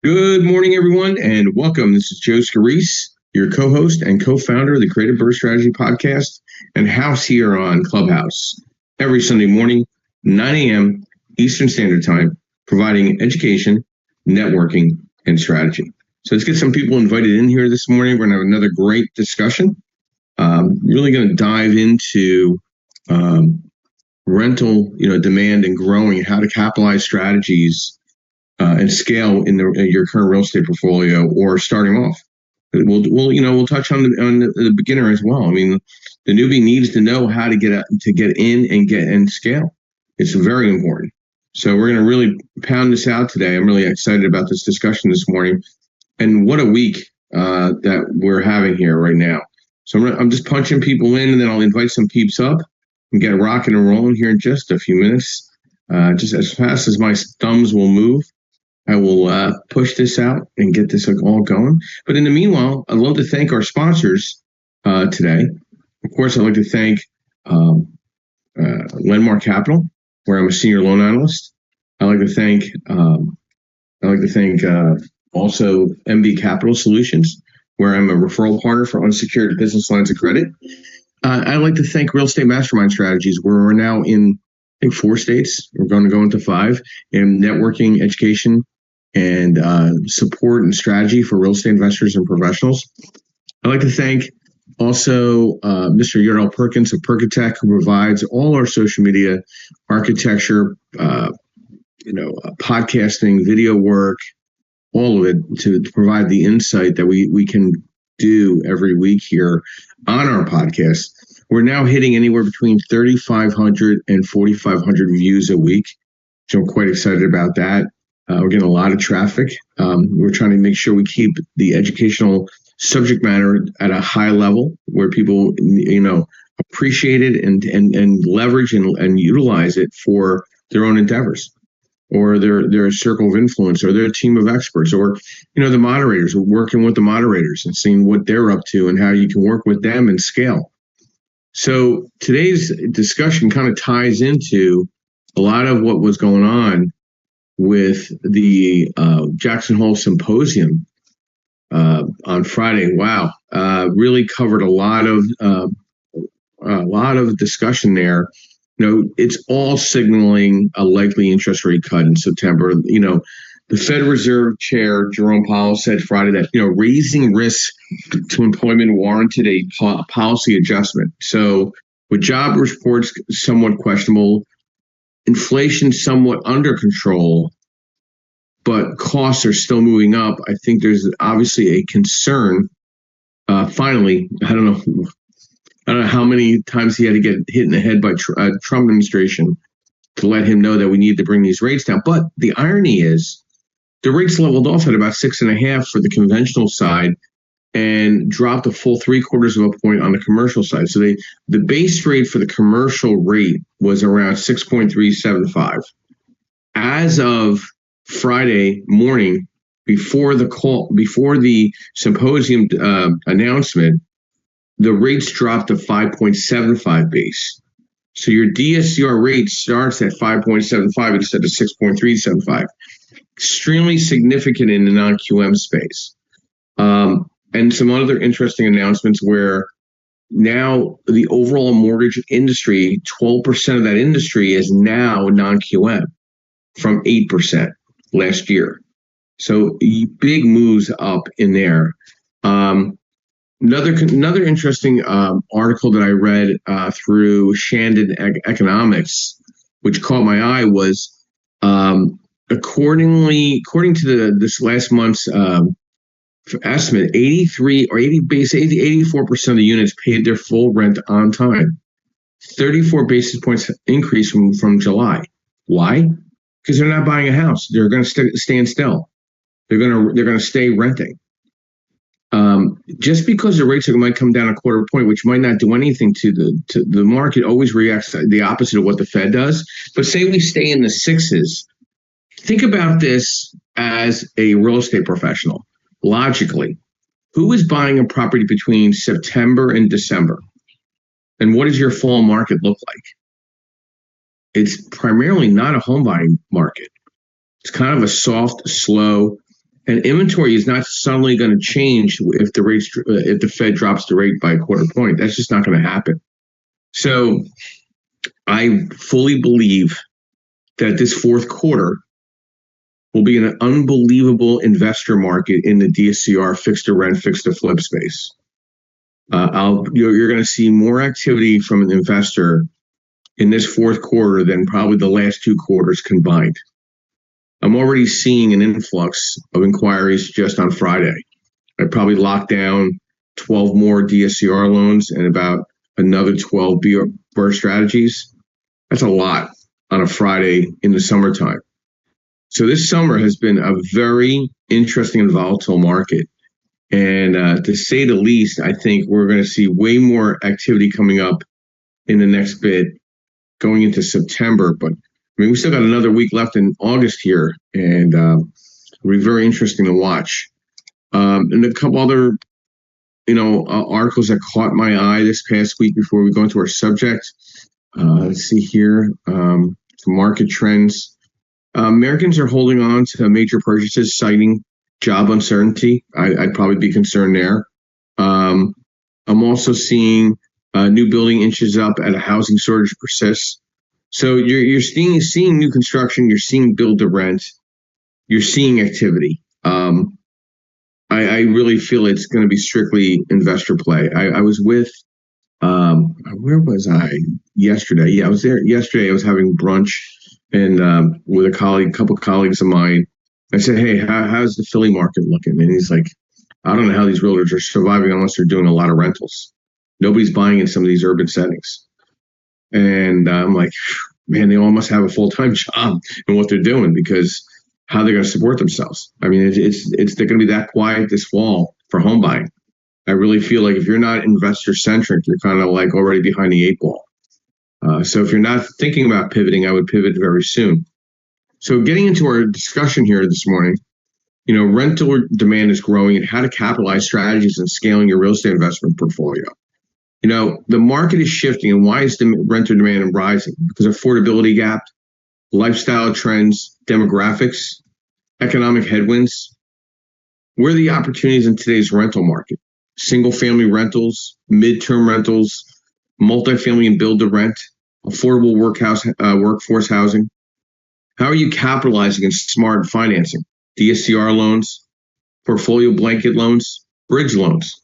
Good morning, everyone, and welcome. This is Joe Scarice, your co-host and co-founder of the Creative Birth Strategy Podcast and house here on Clubhouse every Sunday morning, 9 a.m. Eastern Standard Time, providing education, networking, and strategy. So let's get some people invited in here this morning. We're going to have another great discussion. Really going to dive into rental, demand and growing, how to capitalize strategies and scale in your current real estate portfolio or starting off. We'll touch on the beginner as well. I mean, the newbie needs to know how to get in and scale. It's very important. So we're going to really pound this out today. I'm really excited about this discussion this morning, and what a week that we're having here right now. So I'm just punching people in, and then I'll invite some peeps up and get rocking and rolling here in just a few minutes. Just as fast as my thumbs will move, I will push this out and get this all going. But in the meanwhile, I'd love to thank our sponsors today. Of course, I'd like to thank Landmark Capital, where I'm a senior loan analyst. I'd like to thank also MB Capital Solutions, where I'm a referral partner for unsecured business lines of credit. I'd like to thank Real Estate Mastermind Strategies, where we're now in, I think, 4 states. We're going to go into 5 in networking, education, and support and strategy for real estate investors and professionals. I'd like to thank also Mr. Yardell Perkins of Perkatech, who provides all our social media, architecture, podcasting, video work, all of it to provide the insight that we can do every week here on our podcast. We're now hitting anywhere between 3,500 and 4,500 views a week, so I'm quite excited about that. We're getting a lot of traffic. We're trying to make sure we keep the educational subject matter at a high level where people, appreciate it and leverage and utilize it for their own endeavors, or their circle of influence, or their team of experts, or the moderators. We're working with the moderators and seeing what they're up to and how you can work with them and scale. So today's discussion kind of ties into a lot of what was going on with the Jackson Hole Symposium on Friday. Wow, really covered a lot of discussion there. It's all signaling a likely interest rate cut in September. The Fed Reserve Chair Jerome Powell said Friday that raising risk to employment warranted a policy adjustment. So with job reports somewhat questionable, inflation somewhat under control, but costs are still moving up, I think there's obviously a concern. Finally, I don't know how many times he had to get hit in the head by Trump administration to let him know that we need to bring these rates down. But the irony is the rates leveled off at about 6.5 for the conventional side and dropped a full 3/4 of a point on the commercial side. So the base rate for the commercial rate was around 6.375. As of Friday morning, before the symposium announcement, the rates dropped to 5.75 base. So your DSCR rate starts at 5.75 instead of 6.375. Extremely significant in the non-QM space. And some other interesting announcements where now the overall mortgage industry, 12% of that industry is now non-QM from 8% last year. So big moves up in there. Another interesting article that I read through Shandon Economics, which caught my eye, was according to this last month's estimate, 84% of the units paid their full rent on time. 34 basis points increase from July. Why? Because they're not buying a house. They're going to stand still. They're going to stay renting. Just because the rates might come down a 1/4 point, which might not do anything to the market, always reacts the opposite of what the Fed does. But say we stay in the 6s. Think about this as a real estate professional. Logically, who is buying a property between September and December? And what does your fall market look like? It's primarily not a home buying market. It's kind of a soft, slow, And inventory is not suddenly going to change if the Fed drops the rate by a quarter point. That's just not going to happen. So I fully believe that this fourth quarter will be an unbelievable investor market in the DSCR fixed to rent, fixed to flip space. You're going to see more activity from an investor in this fourth quarter than probably the last 2 quarters combined. I'm already seeing an influx of inquiries just on Friday. I probably locked down 12 more DSCR loans and about another 12 BR strategies. That's a lot on a Friday in the summertime. So this summer has been a very interesting and volatile market. And to say the least, I think we're going to see way more activity coming up in the next bit going into September. But I mean, we still got another week left in August here, and it'll be very interesting to watch. And a couple other, articles that caught my eye this past week before we go into our subject. Let's see here, some market trends. Americans are holding on to major purchases, citing job uncertainty. I'd probably be concerned there. I'm also seeing new building inches up as a housing shortage persists. So you're seeing new construction, you're seeing build to rent, you're seeing activity. I really feel it's going to be strictly investor play. I was with, where was I yesterday? Yeah, I was there yesterday. I was having brunch and with a couple of colleagues of mine. I said, hey, how's the Philly market looking? And he's like, I don't know how these realtors are surviving unless they're doing a lot of rentals. Nobody's buying in some of these urban settings. And I'm like, man, they all must have a full-time job in what they're doing, because how they're going to support themselves. I mean, they're going to be that quiet this fall for home buying. I really feel like if you're not investor-centric, you're kind of like already behind the 8 ball. So if you're not thinking about pivoting, I would pivot very soon. So getting into our discussion here this morning, rental demand is growing and how to capitalize strategies and scaling your real estate investment portfolio. The market is shifting, and why is the renter demand rising? Because affordability gap, lifestyle trends, demographics, economic headwinds. Where are the opportunities in today's rental market? Single family rentals, midterm rentals, multifamily and build to rent, affordable workforce housing. How are you capitalizing in smart financing? DSCR loans, portfolio blanket loans, bridge loans,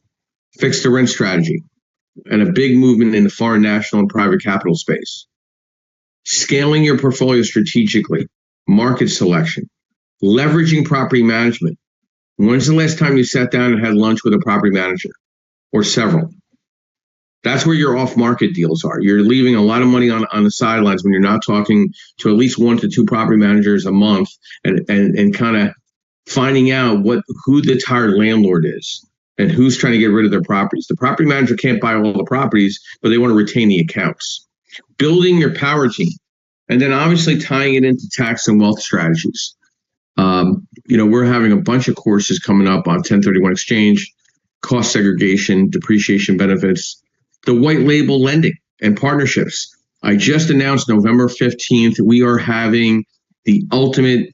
fixed to rent strategy, and a big movement in the foreign national and private capital space. Scaling your portfolio strategically, market selection, leveraging property management. When's the last time you sat down and had lunch with a property manager or several? That's where your off-market deals are. You're leaving a lot of money on the sidelines when you're not talking to at least 1 to 2 property managers a month and kind of finding out who the tired landlord is and who's trying to get rid of their properties. The property manager can't buy all the properties, but they want to retain the accounts. Building your power team, and then obviously tying it into tax and wealth strategies. We're having a bunch of courses coming up on 1031 exchange, cost segregation, depreciation benefits, the white label lending and partnerships. I just announced November 15th, we are having the ultimate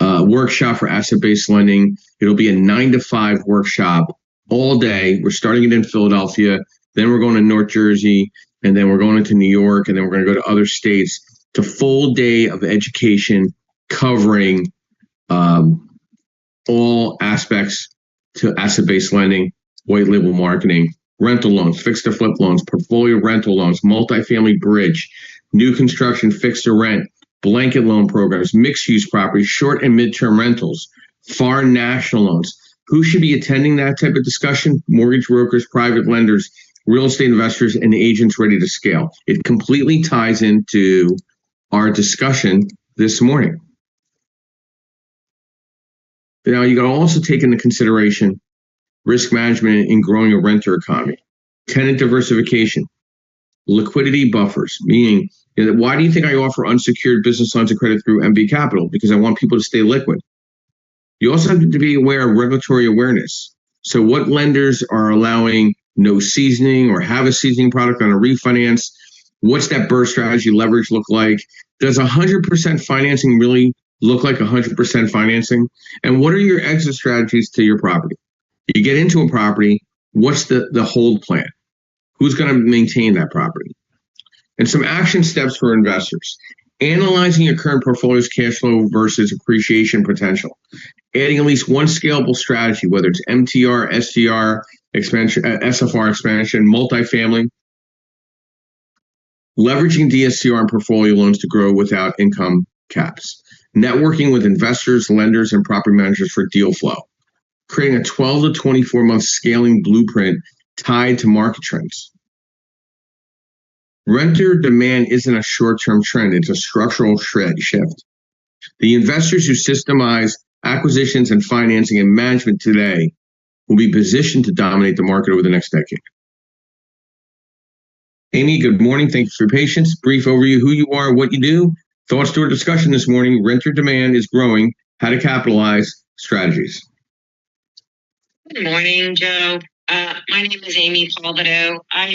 workshop for asset-based lending. It'll be a 9 to 5 workshop all day. We're starting it in Philadelphia, then we're going to North Jersey, and then we're going into New York, and then we're going to go to other states. It's a full day of education covering all aspects to asset-based lending, white label marketing, rental loans, fixed to flip loans, portfolio rental loans, multifamily bridge, new construction fixed to rent, blanket loan programs, mixed use properties, short and midterm rentals, foreign national loans. Who should be attending that type of discussion? Mortgage brokers, private lenders, real estate investors, and agents ready to scale. It completely ties into our discussion this morning. Now, you got to also take into consideration risk management in growing a renter economy, tenant diversification, liquidity buffers, meaning, why do you think I offer unsecured business lines of credit through MB Capital? Because I want people to stay liquid. You also have to be aware of regulatory awareness. So what lenders are allowing no seasoning or have a seasoning product on a refinance? What's that burst strategy leverage look like? Does 100% financing really look like 100% financing? And what are your exit strategies to your property? You get into a property, what's the hold plan? Who's going to maintain that property? And some action steps for investors. Analyzing your current portfolio's cash flow versus appreciation potential. Adding at least one scalable strategy, whether it's MTR, SDR, expansion, SFR expansion, multifamily. Leveraging DSCR and portfolio loans to grow without income caps. Networking with investors, lenders, and property managers for deal flow. Creating a 12 to 24-month scaling blueprint tied to market trends. Renter demand isn't a short-term trend, it's a structural shift. The investors who systemize acquisitions and financing and management today will be positioned to dominate the market over the next decade. Amy, good morning. Thank you for your patience. Brief overview, who you are, what you do. Thoughts to our discussion this morning. Renter demand is growing. How to capitalize, strategies. Good morning, Joe. My name is Amy Palvido. I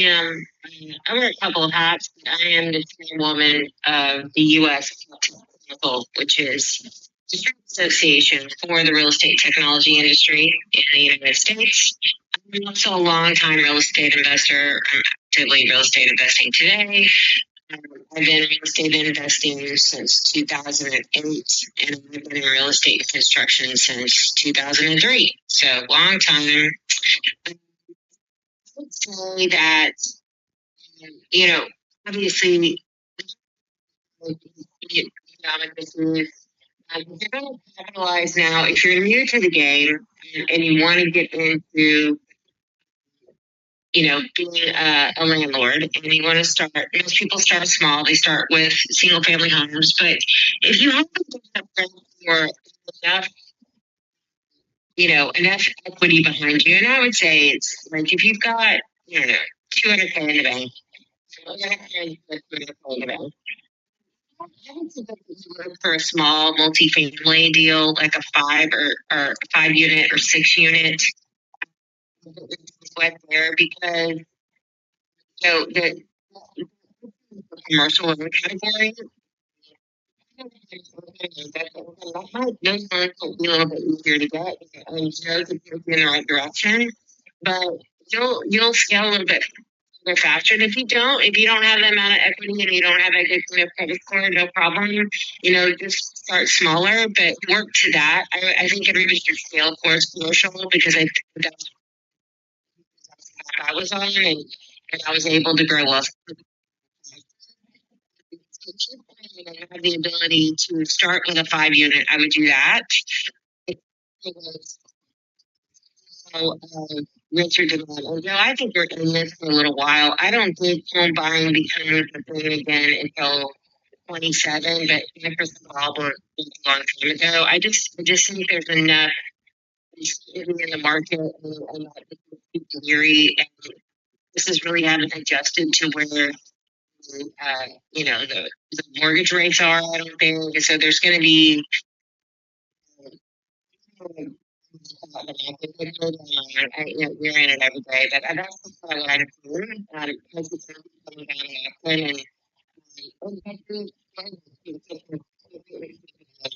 wear a couple of hats. I am the chairwoman of the U.S. Council, which is the association for the real estate technology industry in the United States. I'm also a longtime real estate investor. I'm actively real estate investing today. I've been in real estate investing since 2008, and I've been in real estate construction since 2003. So, long time. I would say that, obviously, economic issues. If you're going to capitalize now, if you're new to the game and you want to get into being a landlord, and you want to start, most people start small. They start with single family homes. But if you haven't done for enough, enough equity behind you, and I would say it's like if you've got, 200K in the bank, I would suggest that you look for a small multifamily deal, like a 5 unit or 6 unit there, because the commercial loan category, those loans will be a little bit easier to get, and Joe could take you in the right direction. But you'll scale a little bit faster. And if you don't have that amount of equity and you don't have a good credit score, no problem. Just start smaller, but work to that. I think everybody should scale towards commercial, because I think that's what I was on, and I was able to grow up. I have the ability to start with a 5 unit. I would do that. Realtor demand. And I think we're in this for a little while. I don't think home buying becomes a thing again until 27, but my crystal ball was a long time ago. I just think there's enough in the market, and people weary, and this is really haven't adjusted to where the mortgage rates are, I don't think. So there's going to be we're in it every day, but that's just what I'm doing.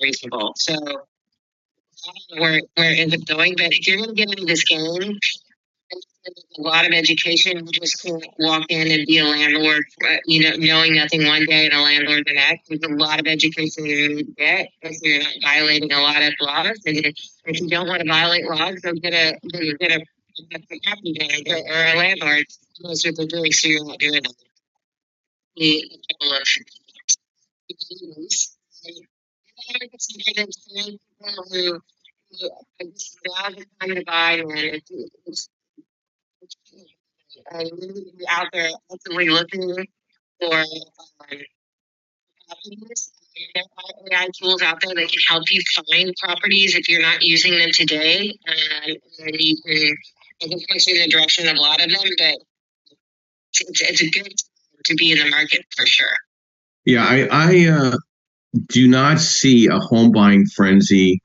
Reasonable. So I don't know where it ends up going, but if you're going to get into this game, a lot of education. You just can't walk in and be a landlord, knowing nothing one day and a landlord the next. There's a lot of education you need to get, so you're not violating a lot of laws. And if you don't want to violate laws, go get a property manager or a landlord. That's what they're doing, so you're not doing it. The couple of who now's the time to buy, and it's out there actively looking for properties. There are AI tools out there that can help you find properties if you're not using them today, and you can, I can point you in the direction of a lot of them, but it's a good time to be in the market for sure. Yeah, I do not see a home buying frenzy,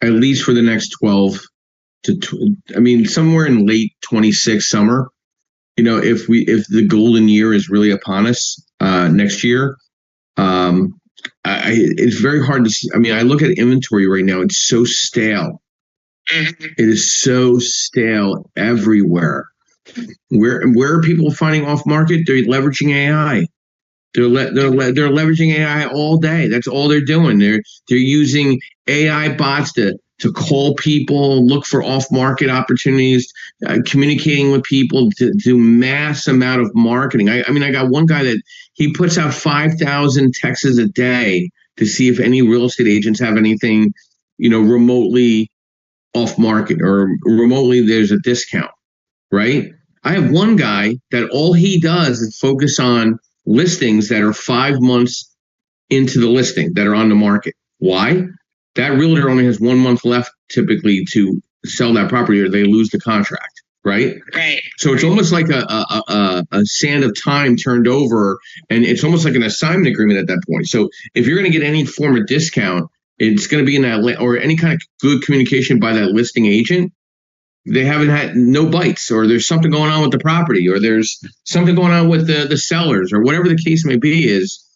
at least for the next 12 to, somewhere in late 26 summer. If the golden year is really upon us next year, It's very hard to see. I mean, I look at inventory right now; it's so stale. It is so stale everywhere. Where are people finding off market? They're leveraging AI. They're leveraging AI all day. That's all they're doing. They're using AI bots to call people, look for off market opportunities, communicating with people to do mass amount of marketing. I mean, I got one guy that he puts out 5,000 texts a day to see if any real estate agents have anything, remotely off market or remotely there's a discount, right? I have one guy that all he does is focus on listings that are 5 months into the listing that are on the market. Why? That realtor only has 1 month left typically to sell that property or they lose the contract, right? Right. So it's almost like a sand of time turned over, and it's almost like an assignment agreement at that point. So if you're going to get any form of discount, it's going to be in that, or any kind of good communication by that listing agent. They haven't had no bites, or there's something going on with the property, or there's something going on with the sellers, or whatever the case may be. Is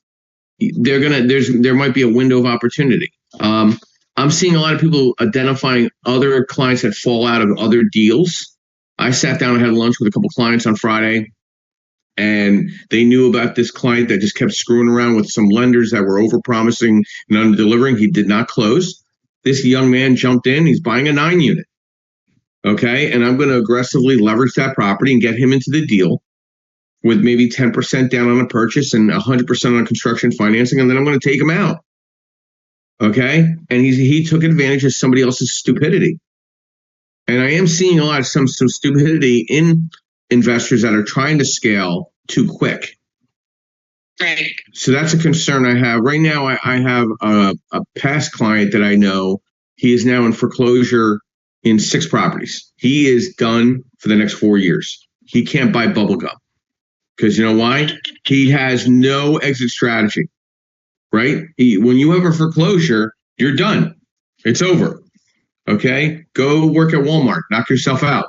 there might be a window of opportunity. I'm seeing a lot of people identifying other clients that fall out of other deals. I sat down and had lunch with a couple clients on Friday, and they knew about this client that just kept screwing around with some lenders that were overpromising and under delivering. He did not close. This young man jumped in. He's buying a 9 unit. Okay. And I'm going to aggressively leverage that property and get him into the deal with maybe 10% down on a purchase and 100% on construction financing. And then I'm going to take him out. Okay. And he took advantage of somebody else's stupidity. And I am seeing some stupidity in investors that are trying to scale too quick. Right. So that's a concern I have right now. I have a past client that I know. He is now in foreclosure in 6 properties. He is done for the next 4 years. He can't buy bubble gum because you know why? He has no exit strategy, right? When you have a foreclosure, you're done. It's over. Okay? Go work at Walmart. Knock yourself out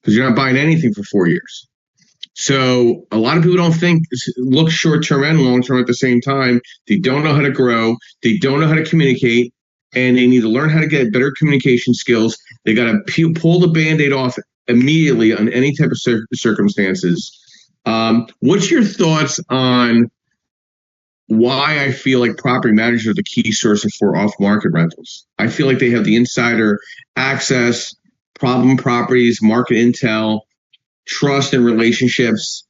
because you're not buying anything for 4 years. So a lot of people don't look short-term and long-term at the same time. They don't know how to grow. They don't know how to communicate. And they need to learn how to get better communication skills. They got to pull the Band-Aid off immediately on any type of circumstances. What's your thoughts on why I feel like property managers are the key source for off-market rentals? I feel like they have the insider access, problem properties, market intel, trust and relationships.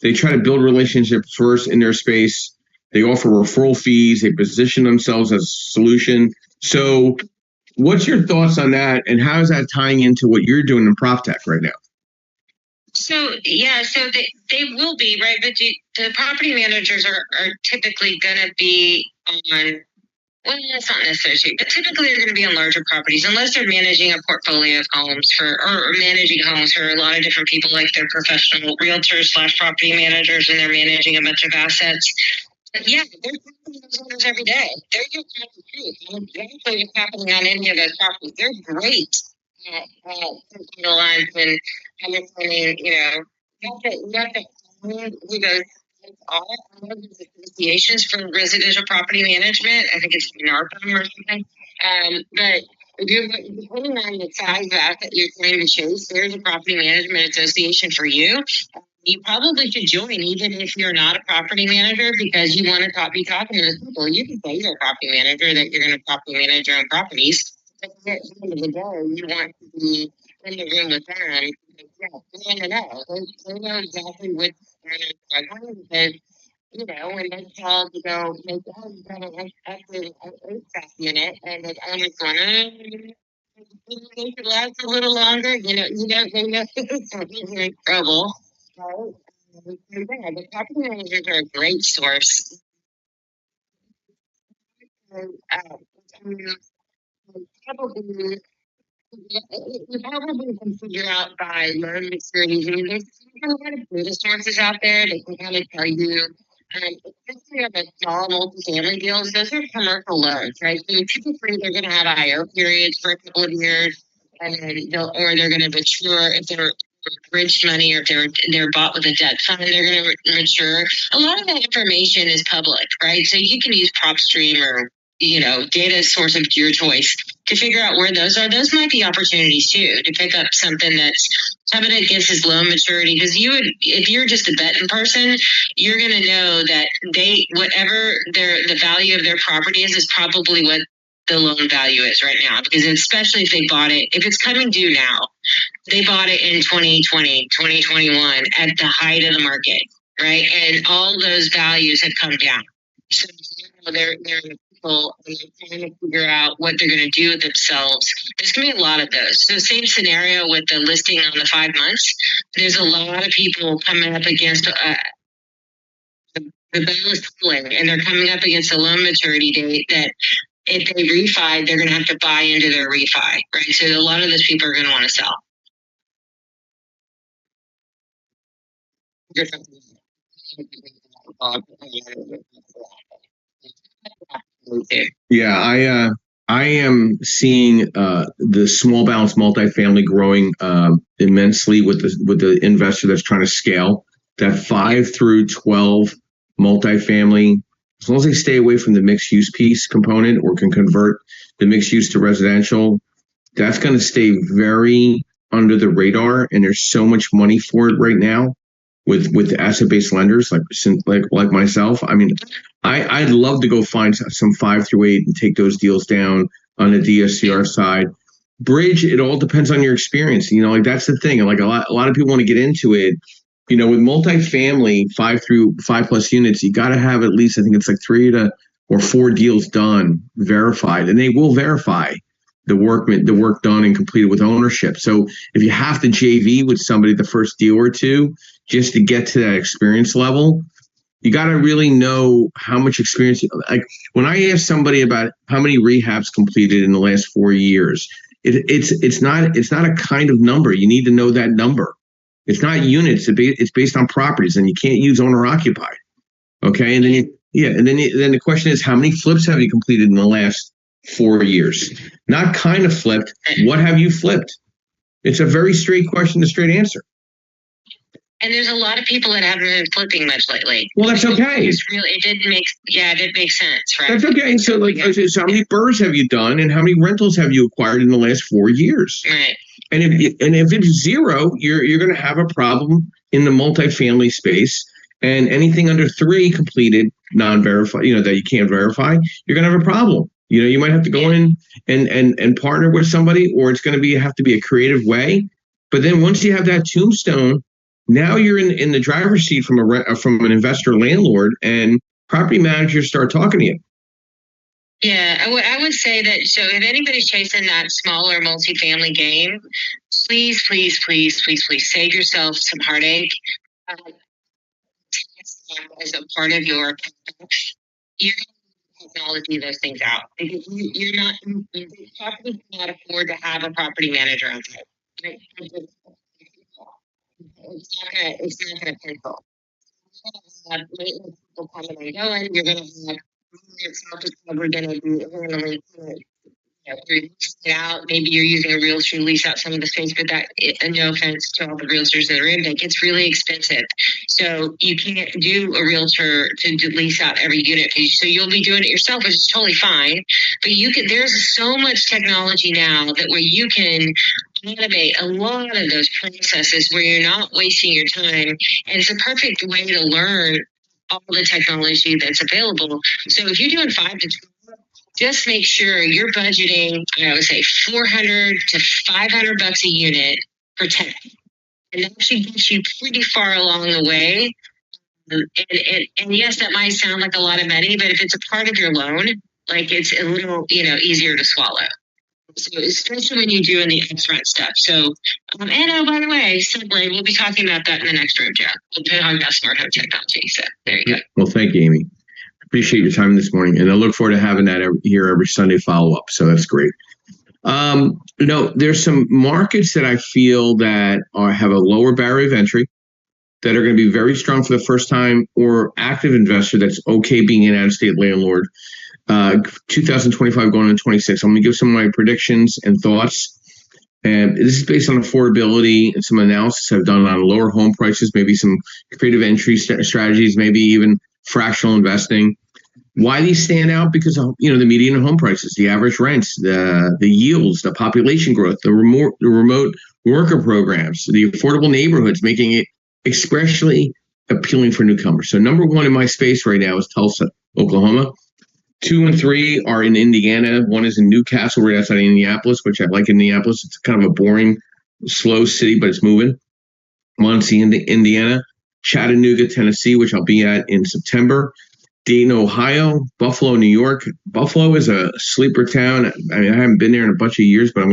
They try to build relationships first in their space. They offer referral fees. They position themselves as a solution. So what's your thoughts on that, and how is that tying into what you're doing in PropTech right now? So they will be, right? But the property managers are typically going to be on, well, it's not necessarily, but typically they're going to be on larger properties unless they're managing a portfolio of homes or managing homes for a lot of different people, like they're professional realtors / property managers, and they're managing a bunch of assets. But yeah, they're talking to those owners every day. They're just not the truth. And exactly what's happening on any of those properties. They're great at the lines and understanding, you have to find who those are those associations for residential property management. I think it's NARPM or something. But depending on the size of asset you're trying to chase, there's a property management association for you. You probably should join, even if you're not a property manager, because you want to be talking to those people. You can say you're a property manager, that you're going to property manage your own properties. But at the end of the day, you want to be in the room with them. They know exactly what's struggling, because when they call to go make you've got an HVAC unit, and the owner's going, they could last a little longer. They know you're in trouble. Right? The property managers are a great source. Probably you probably can figure out by loan maturities. I mean, there's a lot of data sources out there that can kind of tell you, especially on the small multifamily deals, those are commercial loans, right? So typically they're going to have IO periods for a couple of years, and then they're going to mature if they're bridge money, or if they're bought with a debt fund, they're going to mature. A lot of that information is public, right? So you can use PropStream or data source of your choice to figure out where those are. Those might be opportunities too, to pick up something that's coming against his loan maturity. Because if you're just a betting person, you're going to know that whatever the value of their property is probably what the loan value is right now. Because especially if they bought it, if it's coming due now, they bought it in 2020, 2021 at the height of the market, right? And all those values have come down. So they're and they're trying to figure out what they're going to do with themselves. There's going to be a lot of those. So same scenario with the listing on the 5 months. There's a lot of people coming up against the bell is tolling, and they're coming up against a loan maturity date that if they refi, they're going to have to buy into their refi, right? So a lot of those people are going to want to sell. Yeah, I am seeing the small balance multifamily growing immensely with the investor that's trying to scale that 5 through 12 multifamily. As long as they stay away from the mixed use piece component or can convert the mixed use to residential, that's going to stay very under the radar. And there's so much money for it right now with asset-based lenders like myself. I mean, I'd love to go find some 5 through 8 and take those deals down on the DSCR side. Bridge, it all depends on your experience. Like that's the thing. Like a lot of people want to get into it. With multifamily, 5 plus units, you got to have at least, I think it's like 3 or 4 deals done, verified, and they will verify the work done and completed with ownership. So if you have to JV with somebody the first deal or two just to get to that experience level, you got to really know how much experience. Like when I ask somebody about how many rehabs completed in the last 4 years, it's not a kind of number. You need to know that number. It's not units. It's based on properties, and you can't use owner occupied. Okay, and then then the question is, how many flips have you completed in the last 4 years? Not kind of flipped. What have you flipped? It's a very straight question, a straight answer. And there's a lot of people that haven't been flipping much lately. Well, that's okay. It did make sense, right? That's okay. So, so how many burrs have you done, and how many rentals have you acquired in the last 4 years? Right. And if it's 0, you're going to have a problem in the multifamily space. And anything under 3 completed, non-verified, that you can't verify, you're going to have a problem. You might have to go in and partner with somebody, or it's going to have to be a creative way. But then once you have that tombstone, now you're in the driver's seat from an investor landlord, and property managers start talking to you. Yeah, I would say that. So if anybody's chasing that smaller multifamily game, please, please, please, please, please save yourself some heartache. As a part of your CapEx, you're going to technology those things out, because you probably cannot afford to have a property manager on site. Right? It's not going to pencil. You're going to have maintenance people coming and going. You're going to have yourself is probably going to be handling you're leasing it out. Maybe you're using a realtor to lease out some of the space, but no offense to all the realtors that are in, that gets really expensive. So you can't do a realtor to lease out every unit. So you'll be doing it yourself, which is totally fine. But there's so much technology now that where you can automate a lot of those processes where you're not wasting your time. And it's a perfect way to learn all the technology that's available. So if you're doing 5 to 12, just make sure you're budgeting, I would say $400 to $500 a unit per tenant. And that should get you pretty far along the way. And yes, that might sound like a lot of money, but if it's a part of your loan, like it's a little, easier to swallow. So especially when you're doing the upfront stuff. So, and by the way, segue, we'll be talking about that in the next room, Joe. We'll be talking about smart home technology. So there you go. Well, thank you, Amy. Appreciate your time this morning, and I look forward to having that here every Sunday follow-up. So that's great. There's some markets that I feel that have a lower barrier of entry, that are going to be very strong for the first time or active investor that's okay being an out-of-state landlord. 2025 going into 26. I'm going to give some of my predictions and thoughts. And this is based on affordability and some analysis I've done on lower home prices, maybe some creative entry strategies, maybe even fractional investing. Why these stand out? Because the median home prices, the average rents, the yields, the population growth, the remote worker programs, the affordable neighborhoods, making it especially appealing for newcomers. So number one in my space right now is Tulsa, Oklahoma. 2 and 3 are in Indiana. One is in Newcastle, right outside of Indianapolis, which I like Indianapolis. It's kind of a boring, slow city, but it's moving. Muncie, Indiana. Chattanooga, Tennessee, which I'll be at in September. Dayton, Ohio. Buffalo, New York. Buffalo is a sleeper town. I mean, I haven't been there in a bunch of years, but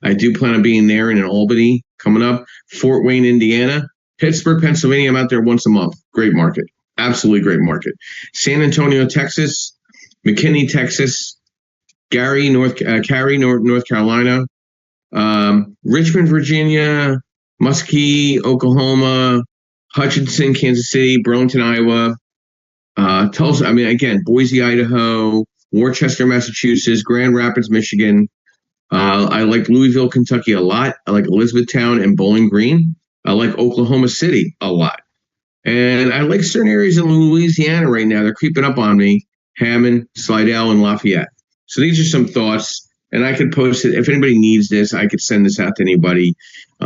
I do plan on being there, and in Albany coming up. Fort Wayne, Indiana. Pittsburgh, Pennsylvania. I'm out there once a month. Great market. Absolutely great market. San Antonio, Texas. McKinney, Texas, Cary, North Carolina, Richmond, Virginia, Muskie, Oklahoma, Hutchinson, Kansas City, Burlington, Iowa, Tulsa. I mean, again, Boise, Idaho, Worcester, Massachusetts, Grand Rapids, Michigan. I like Louisville, Kentucky a lot. I like Elizabethtown and Bowling Green. I like Oklahoma City a lot. And I like certain areas in Louisiana right now. They're creeping up on me. Hammond, Slidell, and Lafayette. So these are some thoughts, and I could post it. If anybody needs this, I could send this out to anybody.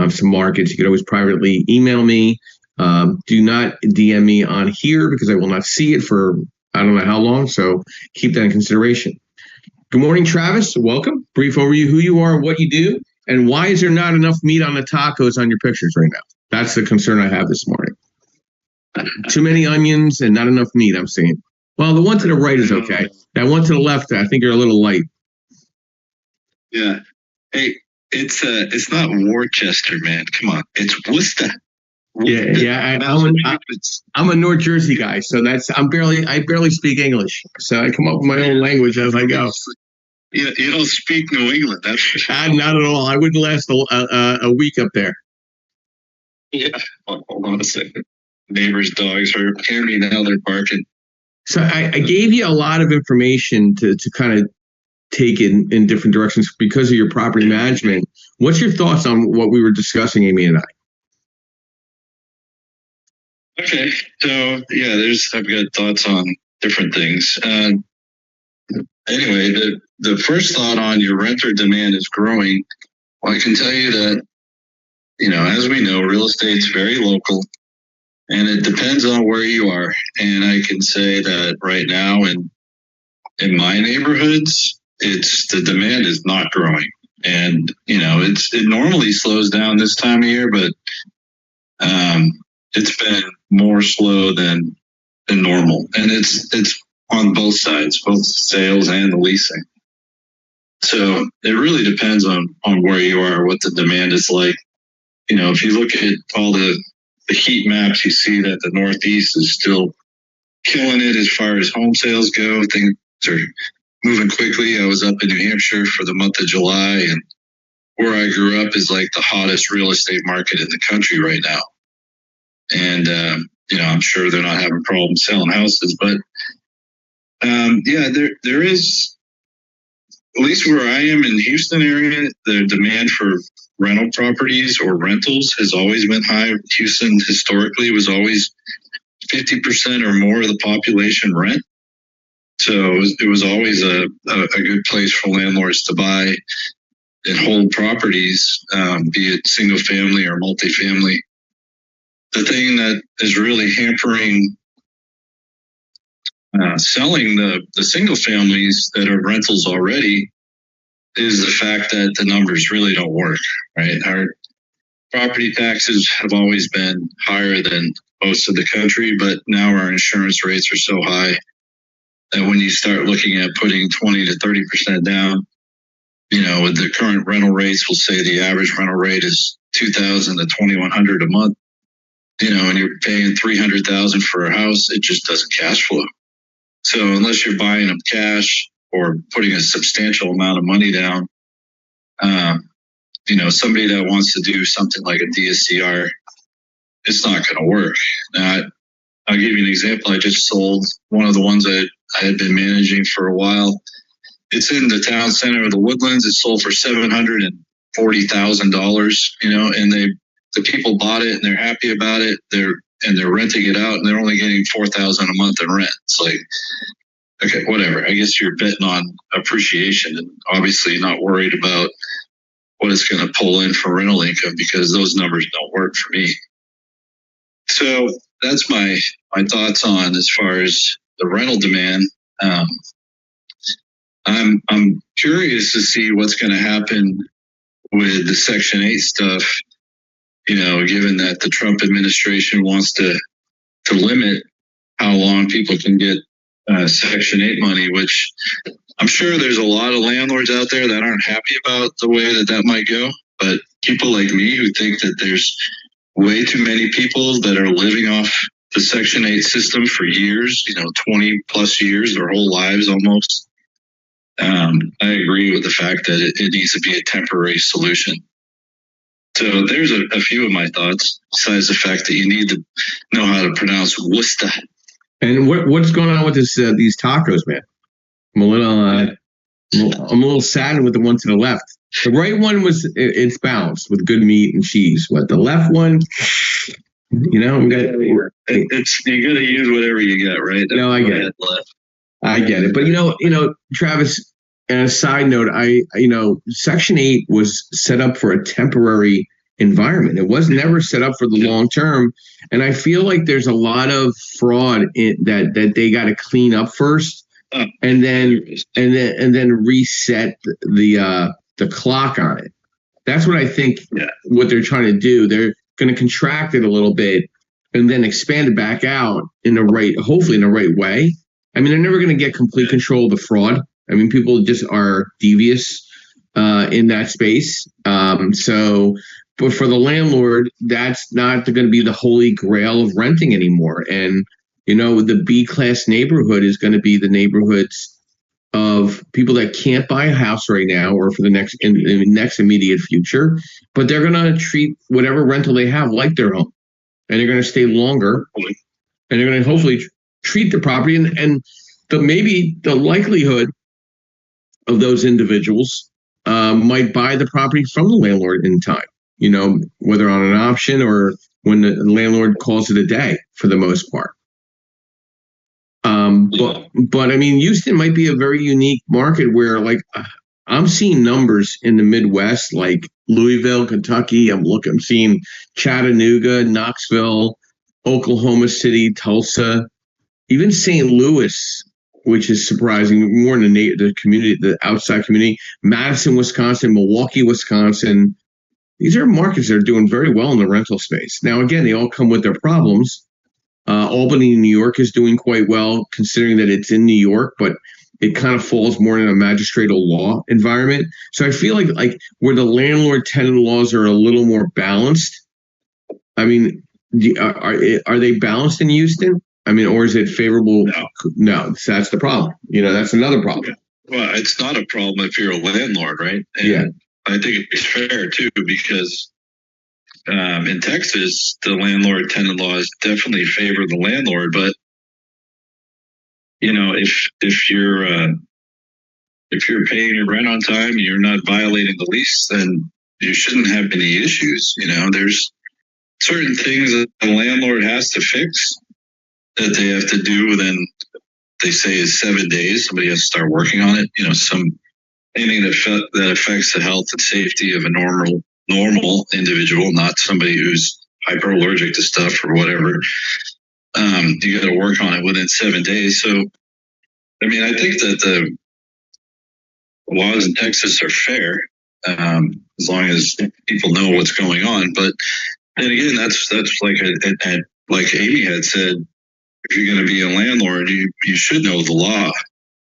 Some markets, you could always privately email me. Do not DM me on here because I will not see it for I don't know how long, so keep that in consideration. Good morning, Travis. Welcome. Brief overview who you are, what you do, and why is there not enough meat on the tacos on your pictures right now? That's the concern I have this morning. Too many onions and not enough meat, I'm seeing. Well, the one to the right is okay. That one to the left, I think you're a little light. Yeah. Hey, it's not Worcester, man. Come on, it's Worcester. Yeah. I'm a North Jersey guy, so I barely speak English, so I come up with my own language as I go. You don't speak New England, that's for sure. Not at all. I wouldn't last a week up there. Yeah. Hold on a second. Neighbors' dogs are hearing me now. They're barking. So I gave you a lot of information to kind of take in different directions because of your property management. What's your thoughts on what we were discussing, Amy and I? Okay, so yeah, I've got thoughts on different things. Anyway, the first thought on your renter demand is growing. Well, I can tell you that, as we know, real estate's very local. And it depends on where you are. And I can say that right now in my neighborhoods, the demand is not growing. And, it normally slows down this time of year, but it's been more slow than normal. And it's on both sides, both sales and the leasing. So it really depends on where you are, what the demand is like. If you look at all the heat maps, you see that the Northeast is still killing it as far as home sales go. Things are moving quickly. I was up in New Hampshire for the month of July, and where I grew up is like the hottest real estate market in the country right now. And, I'm sure they're not having problems selling houses, but there is, at least where I am in the Houston area, the demand for rental properties or rentals has always been high. Houston historically was always 50% or more of the population rent. So it was always a good place for landlords to buy and hold properties, be it single family or multifamily. The thing that is really hampering selling the single families that are rentals already is the fact that the numbers really don't work, right? Our property taxes have always been higher than most of the country, but now our insurance rates are so high that when you start looking at putting 20 to 30% down, with the current rental rates, we'll say the average rental rate is $2,000 to $2,100 a month, and you're paying $300,000 for a house, it just doesn't cash flow. So unless you're buying them cash or putting a substantial amount of money down, somebody that wants to do something like a DSCR, it's not going to work. Now, I'll give you an example. I just sold one of the ones that I had been managing for a while. It's in the town center of the Woodlands. It sold for $750,000. $40,000, and the people bought it and they're happy about it. They're renting it out and they're only getting $4,000 a month in rent. It's like, okay, whatever. I guess you're betting on appreciation and obviously not worried about what it's going to pull in for rental income, because those numbers don't work for me. So that's my thoughts on as far as the rental demand. I'm curious to see what's going to happen with the Section 8 stuff, given that the Trump administration wants to limit how long people can get Section 8 money, which I'm sure there's a lot of landlords out there that aren't happy about the way that might go. But people like me who think that there's way too many people that are living off the Section 8 system for years, 20 plus years, their whole lives almost. I agree with the fact that it needs to be a temporary solution. So there's a few of my thoughts, besides the fact that you need to know how to pronounce Worcester. And what's going on with these tacos, man? I'm a little saddened with the one to the left. The right one it's balanced with good meat and cheese. But the left one, you got you got to use whatever you get, right? No, I get it. I get it. But Travis. And a side note, Section 8 was set up for a temporary environment. It was never set up for the long term. And I feel like there's a lot of fraud that they got to clean up first, and then reset the clock on it. That's what I think. What they're trying to do. They're going to contract it a little bit and then expand it back out hopefully in the right way. I mean, they're never going to get complete control of the fraud. I mean, people just are devious in that space. But for the landlord, that's not going to be the holy grail of renting anymore. And, the B-class neighborhood is going to be the neighborhoods of people that can't buy a house right now or for the next immediate future. But they're going to treat whatever rental they have like their home. And they're going to stay longer. And they're going to hopefully treat the property. And maybe the likelihood of those individuals might buy the property from the landlord in time, whether on an option or when the landlord calls it a day for the most part. But I mean, Houston might be a very unique market where, like, I'm seeing numbers in the Midwest, like Louisville, Kentucky. I'm seeing Chattanooga, Knoxville, Oklahoma City, Tulsa, even St. Louis, which is surprising, more in the community, the outside community. Madison, Wisconsin, Milwaukee, Wisconsin. These are markets that are doing very well in the rental space. Now, again, they all come with their problems. Albany, New York is doing quite well, considering that it's in New York, but it kind of falls more in a magistratal law environment. So I feel like where the landlord-tenant laws are a little more balanced. I mean, are they balanced in Houston? I mean, or is it favorable? No, that's the problem. That's another problem. Well, it's not a problem if you're a landlord, right? And I think it's fair too, because in Texas, the landlord-tenant laws definitely favor the landlord. But if you're paying your rent on time, and you're not violating the lease, then you shouldn't have any issues. There's certain things that the landlord has to fix that they have to do within, they say, is 7 days. Somebody has to start working on it. Anything that affects the health and safety of a normal individual, not somebody who's hyperallergic to stuff or whatever. You got to work on it within 7 days. So, I mean, I think that the laws in Texas are fair, as long as people know what's going on. But then again, that's like Amy had said. If you're going to be a landlord, you should know the law,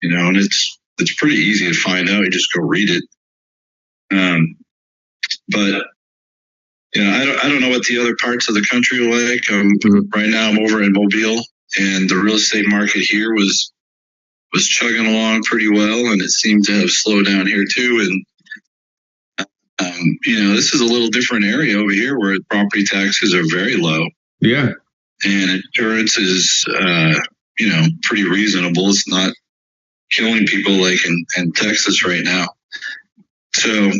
and it's pretty easy to find out. You just go read it. But I don't know what the other parts of the country are like. Right now, I'm over in Mobile, and the real estate market here was chugging along pretty well, and it seemed to have slowed down here too. And this is a little different area over here where property taxes are very low. Yeah. And insurance is, pretty reasonable. It's not killing people like in Texas right now. So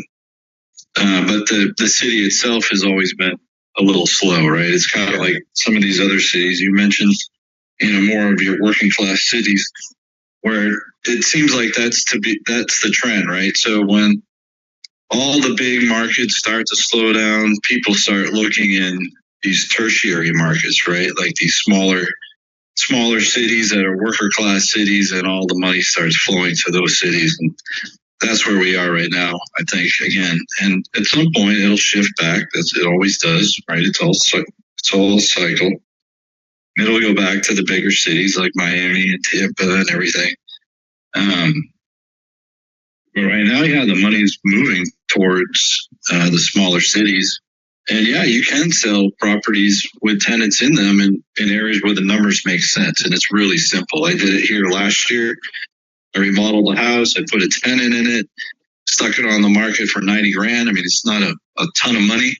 But the city itself has always been a little slow, right? It's kind of like some of these other cities you mentioned, more of your working class cities, where it seems like that's the trend, right? So when all the big markets start to slow down, people start looking in these tertiary markets, right? Like these smaller cities that are worker class cities, and all the money starts flowing to those cities. And that's where we are right now, I think, again. And at some point it'll shift back. It always does, right? It's all a cycle. It'll go back to the bigger cities like Miami and Tampa and everything. But right now, the money's moving towards the smaller cities. And you can sell properties with tenants in them in areas where the numbers make sense. And it's really simple. I did it here last year. I remodeled the house. I put a tenant in it, stuck it on the market for $90,000. I mean, it's not a ton of money,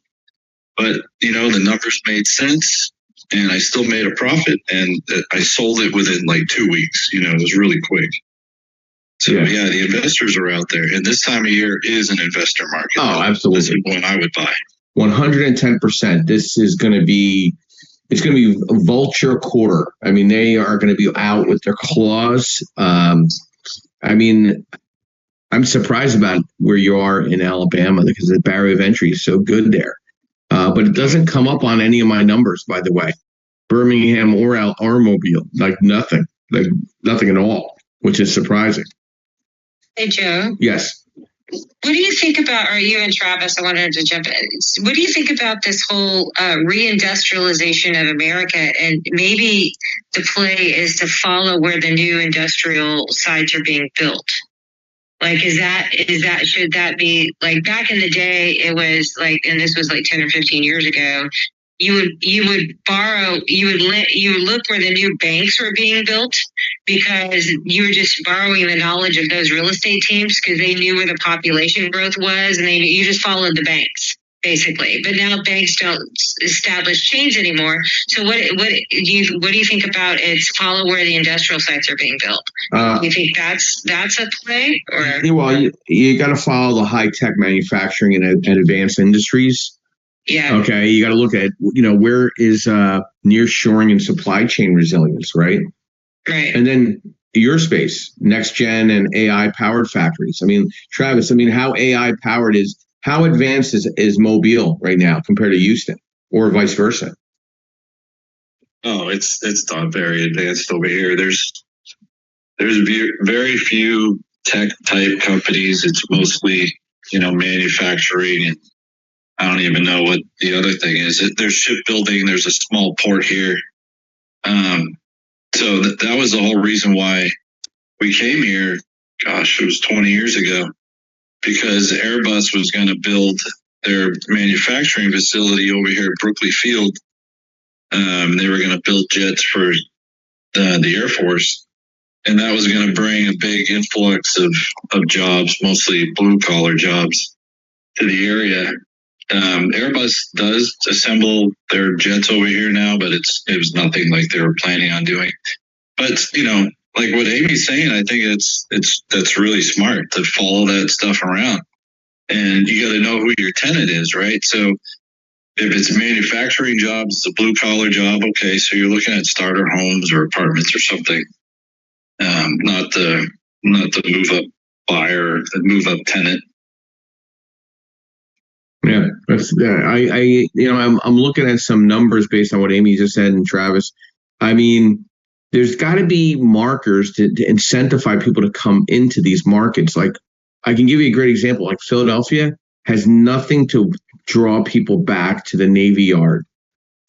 but the numbers made sense, and I still made a profit, and I sold it within like 2 weeks. It was really quick. So the investors are out there, and this time of year is an investor market. Oh, absolutely. This is when I would buy. 110%. This is going to be, it's going to be a vulture quarter. I mean, they are going to be out with their claws. I mean, I'm surprised about where you are in Alabama because the barrier of entry is so good there. But it doesn't come up on any of my numbers, by the way. Birmingham or Mobile, like nothing at all, which is surprising. Hey, Joe. Yes. What do you think about, or you and Travis, I wanted to jump in. What do you think about this whole reindustrialization of America? And maybe the play is to follow where the new industrial sites are being built. Like, should that be like back in the day? It was like, and this was like 10 or 15 years ago. You would look where the new banks were being built because you were just borrowing the knowledge of those real estate teams because they knew where the population growth was, and you just followed the banks basically. But now banks don't establish chains anymore. So what do you think about it's follow where the industrial sites are being built? Do you think that's a play, or? Well, you got to follow the high tech manufacturing and advanced industries. Yeah. Okay. You got to look at, where is nearshoring and supply chain resilience, right? Right. And then your space, next gen and AI powered factories. I mean, Travis, how AI powered how advanced is Mobile right now compared to Houston, or vice versa? Oh, it's not very advanced over here. There's very few tech type companies. It's mostly, manufacturing, and I don't even know what the other thing is. There's shipbuilding. There's a small port here. So that was the whole reason why we came here. Gosh, it was 20 years ago, because Airbus was going to build their manufacturing facility over here at Brookley Field. They were going to build jets for the Air Force, and that was going to bring a big influx of jobs, mostly blue collar jobs, to the area. Airbus does assemble their jets over here now, but it was nothing like they were planning on doing. But like what Amy's saying, I think that's really smart to follow that stuff around, and you got to know who your tenant is, right? So if it's manufacturing jobs, it's a blue collar job. Okay, so you're looking at starter homes or apartments or something, not the move up buyer, the move up tenant. Yeah, I'm looking at some numbers based on what Amy just said, and Travis. I mean, there's got to be markers to incentivize people to come into these markets. Like, I can give you a great example. Like, Philadelphia has nothing to draw people back to the Navy Yard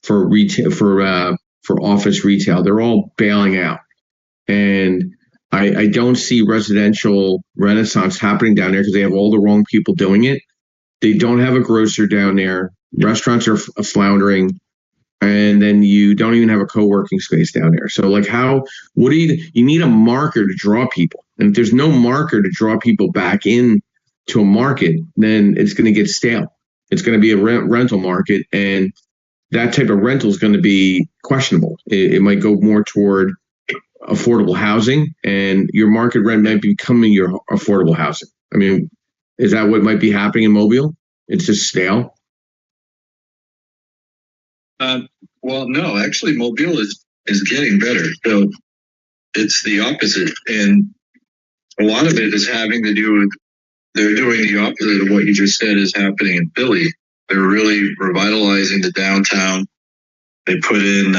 for retail, for office retail. They're all bailing out, and I don't see residential renaissance happening down there because they have all the wrong people doing it. They don't have a grocer down there. Restaurants are floundering. And then you don't even have a co-working space down there. So like you need a marker to draw people. And if there's no marker to draw people back in to a market, then it's going to get stale. It's going to be a rental market. And that type of rental is going to be questionable. It might go more toward affordable housing, and your market rent might be becoming your affordable housing. I mean, is that what might be happening in Mobile? It's just stale. Well, no, actually, Mobile is getting better. So it's the opposite, and a lot of it is having to do with they're doing the opposite of what you just said is happening in Philly. They're really revitalizing the downtown. They put in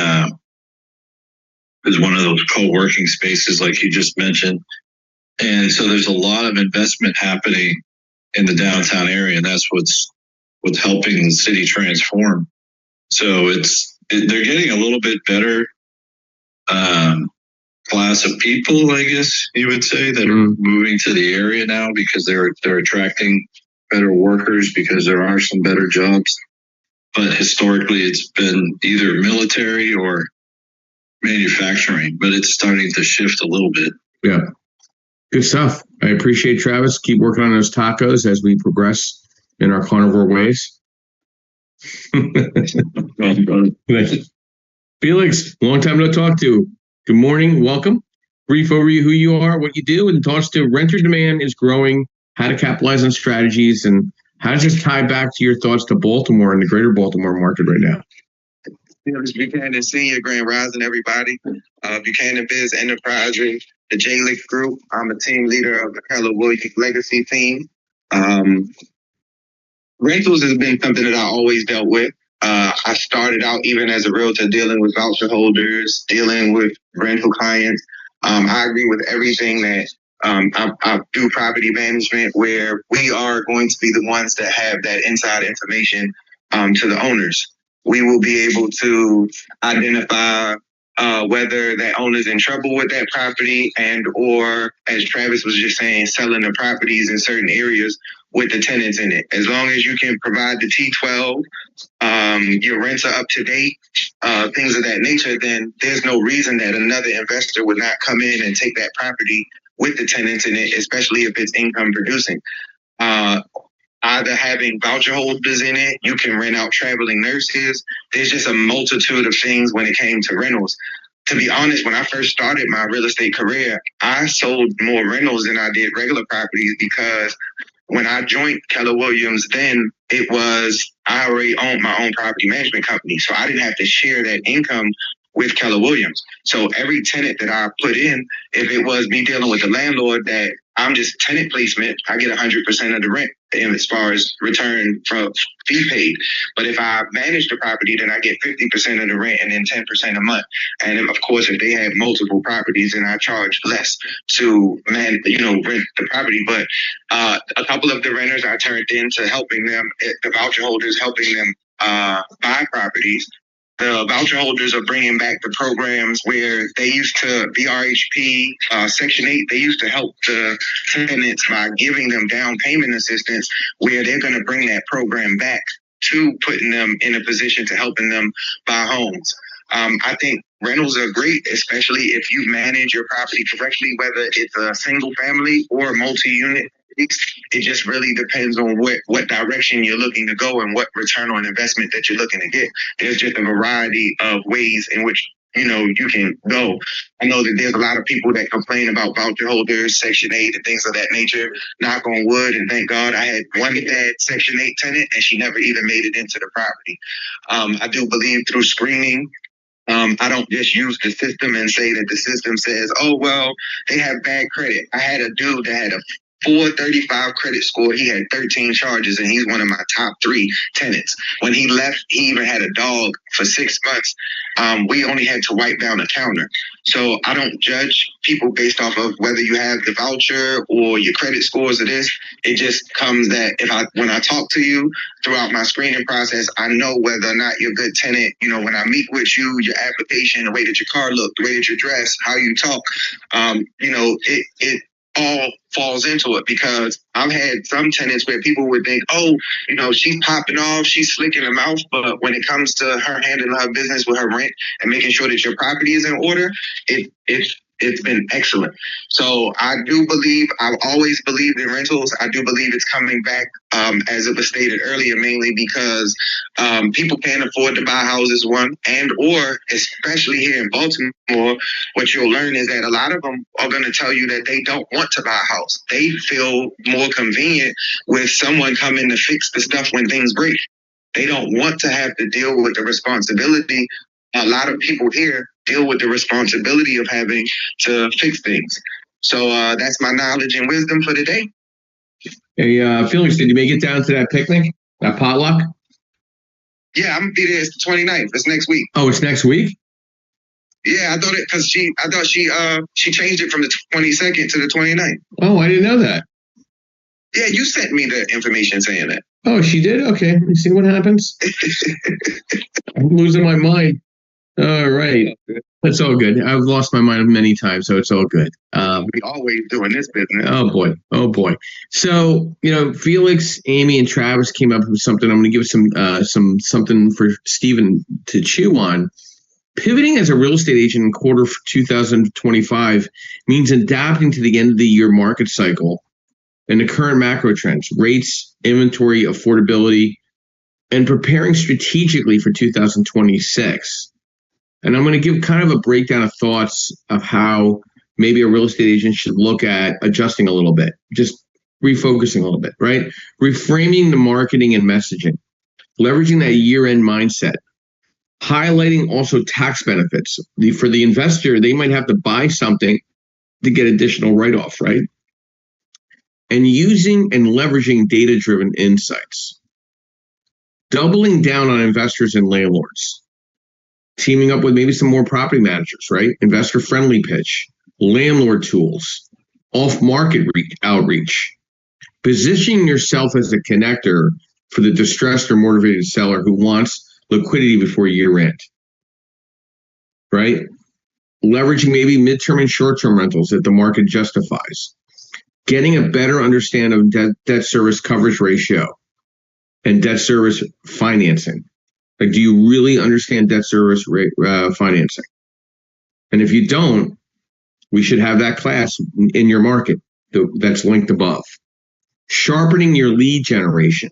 is one of those co-working spaces like you just mentioned, and so there's a lot of investment happening in the downtown area, and that's what's helping the city transform. So they're getting a little bit better class of people, I guess you would say, that are moving to the area now because they're attracting better workers because there are some better jobs. But historically, it's been either military or manufacturing, but it's starting to shift a little bit. Yeah. Good stuff. I appreciate Travis. Keep working on those tacos as we progress in our carnivore ways. Felix, long time no talk to. Good morning. Welcome. Brief overview who you are, what you do, and thoughts to renter demand is growing, how to capitalize on strategies, and how does this tie back to your thoughts to Baltimore and the greater Baltimore market right now? Felix Buchanan Senior, Grand Rising, everybody. Buchanan Biz Enterprises, the J-Lick Group. I'm a team leader of the Keller Williams Legacy team. Rentals has been something that I always dealt with. I started out even as a realtor dealing with voucher holders, dealing with rental clients. I agree with everything that I do property management where we are going to be the ones that have that inside information to the owners. We will be able to identify whether that owner's in trouble with that property and or, as Travis was just saying, selling the properties in certain areas with the tenants in it. As long as you can provide the T12, your rents are up to date, things of that nature, then there's no reason that another investor would not come in and take that property with the tenants in it, especially if it's income producing. Either having voucher holders in it, you can rent out traveling nurses. There's just a multitude of things when it came to rentals. To be honest, when I first started my real estate career, I sold more rentals than I did regular properties because when I joined Keller Williams, then it was, I already owned my own property management company. So I didn't have to share that income with Keller Williams. So every tenant that I put in, if it was me dealing with the landlord that I'm just tenant placement, I get 100% of the rent as far as return from fee paid. But if I manage the property, then I get 50% of the rent and then 10% a month. And of course, if they have multiple properties, then I charge less to rent the property. But a couple of the renters I turned into helping them, the voucher holders, helping them buy properties. The voucher holders are bringing back the programs where they used to, VRHP, Section 8, they used to help the tenants by giving them down payment assistance, where they're going to bring that program back to putting them in a position to helping them buy homes. I think rentals are great, especially if you manage your property correctly, whether it's a single family or multi-unit. It just really depends on what direction you're looking to go and what return on investment that you're looking to get. There's just a variety of ways in which you can go. I know that there's a lot of people that complain about voucher holders, Section 8 and things of that nature. Knock on wood, and thank God I had one bad Section 8 tenant and she never even made it into the property. I do believe through screening, I don't just use the system and say that the system says, oh, well, they have bad credit. I had a dude that had a 435 credit score. He had 13 charges, and he's one of my top 3 tenants. When he left, he even had a dog for 6 months. We only had to wipe down a counter. So I don't judge people based off of whether you have the voucher or your credit scores or this. It just comes that when I talk to you throughout my screening process, I know whether or not you're a good tenant. When I meet with you, your application, the way that your car looked, the way that you dress, how you talk, it all falls into it, because I've had some tenants where people would think, oh, she's popping off, she's slick in her mouth, but when it comes to her handling her business with her rent and making sure that your property is in order, it's It's been excellent. So I do believe, I've always believed in rentals. I do believe it's coming back, as it was stated earlier, mainly because people can't afford to buy houses, one, and or especially here in Baltimore, what you'll learn is that a lot of them are going to tell you that they don't want to buy a house. They feel more convenient with someone coming to fix the stuff when things break. They don't want to have to deal with the responsibility. A lot of people here deal with the responsibility of having to fix things. So that's my knowledge and wisdom for the day. Hey, Felix, did you make it down to that picnic, that potluck? Yeah, I'm gonna be there. It's the 29th. It's next week. Oh, it's next week? Yeah, I thought she changed it from the 22nd to the 29th. Oh, I didn't know that. Yeah, you sent me the information saying that. Oh, she did? Okay, let me see what happens. I'm losing my mind. All right. That's all good. I've lost my mind many times, so it's all good. We always doing this business. Oh boy. Oh boy. So, Felix, Amy, and Travis came up with something. I'm going to give something for Stephen to chew on. Pivoting as a real estate agent in quarter 2025 means adapting to the end of the year market cycle and the current macro trends, rates, inventory, affordability, and preparing strategically for 2026. And I'm going to give kind of a breakdown of thoughts of how maybe a real estate agent should look at adjusting a little bit, just refocusing a little bit, right? Reframing the marketing and messaging, leveraging that year-end mindset, highlighting also tax benefits. For the investor, they might have to buy something to get additional write-off, right? And using and leveraging data-driven insights. Doubling down on investors and landlords. Teaming up with maybe some more property managers, right? Investor-friendly pitch, landlord tools, off-market outreach. Positioning yourself as a connector for the distressed or motivated seller who wants liquidity before year end, right? Leveraging maybe midterm and short-term rentals that the market justifies. Getting a better understanding of debt service coverage ratio and debt service financing. Like, do you really understand debt service financing? And if you don't, we should have that class in your market that's linked above. Sharpening your lead generation,